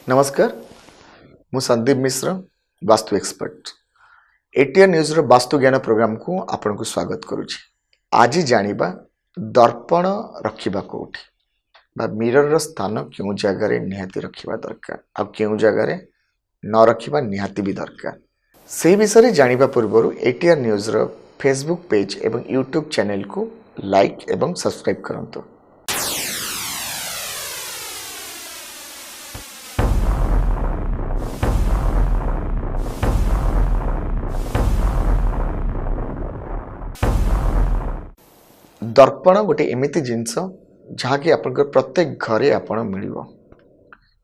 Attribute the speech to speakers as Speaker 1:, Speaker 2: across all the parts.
Speaker 1: नमस्कार मु संदीप मिश्र vastu expert ATR news रो वास्तु ज्ञान प्रोग्राम को आपन को स्वागत करूछी। आज जानिबा दर्पण रखिबा कोठी बा मिरर रो स्थान क्यों जगह रे निहाती रखिबा दरकार आ क्यों जगह रे न रखिबा निहाती भी दरकार से विषय रे जानिबा पूर्वरु एटीआर न्यूज रो फेसबुक पेज एवं यूट्यूब चैनल को लाइक एवं सब्सक्राइब करंतु। दर्पण गोटे एमिति जिनस जहाँकि आपण प्रत्येक घरे आपण मिलिबो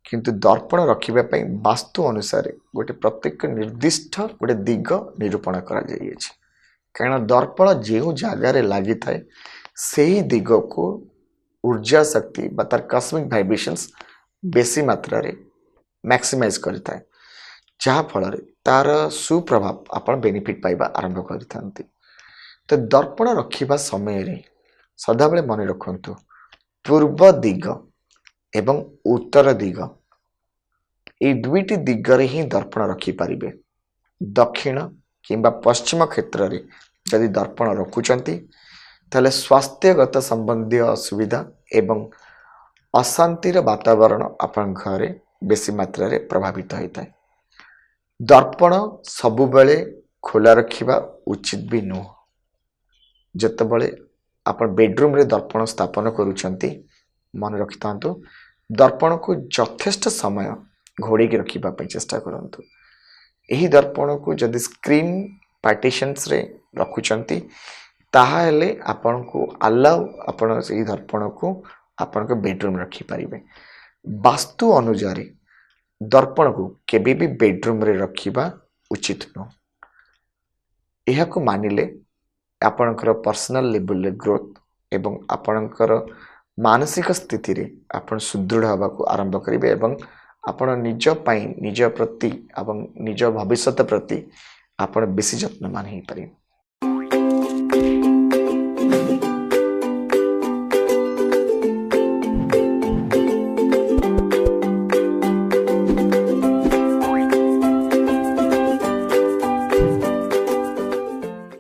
Speaker 1: किंतु दर्पण रखिबा पई वास्तु अनुसार गोटे प्रत्येक निर्दिष्ट गोटे दिग निरूपण करा जाई अछि। कारण दर्पण जेउ जगह रे लागि थाए सेही दिग को ऊर्जा शक्ति बा तार कॉस्मिक वाइब्रेशंस बेसी मात्रा रे मैक्सिमाइज करथाए जहाँ फल रे तार सुप्रभाव आपण बेनिफिट पाइबा आरंभ करथांती। तो दर्पण रखिबा समय रे सदाबले मन रखंतु पूर्व दिग एवं उत्तर दिग ए दुईटी दिगरे ही दर्पण रखी पारिबे। दक्षिण किंबा पश्चिम क्षेत्र रे यदि दर्पण रखुचंती ताले स्वास्थ्यगत संबंधी असुविधा एवं अशांतिर वातावरण अपन घरे बेसी मात्रा रे प्रभावित होता है। दर्पण सबु बेले खोला रखिबा उचित भी नुह। जतबले आपण बेडरूम रे दर्पण स्थापन करूछंती मन रखितांतु दर्पण को यथेष्ट समय घोड़ी के रखिबा पई चेष्टा करंतु। एही दर्पण को जदि स्क्रीन पार्टीशंस रे रखुछंती ताहा हेले आपण को अलाउ आपण एही दर्पण को आपण को बेडरूम रखि परिबे। वास्तु अनुसार दर्पण को केबे भी बेडरूम रे रखिबा उचित नो। एहा को मानिले आपणकर पर्सनल लेवल रे ग्रोथ एवं आपणकर मानसिक स्थिति रे आपण सुदृढ़ हवा को आरंभ करिवे एवं आपण निज पई निज प्रति एवं निज भविष्यत प्रति आपण बेसी यत्नमान हे पारे।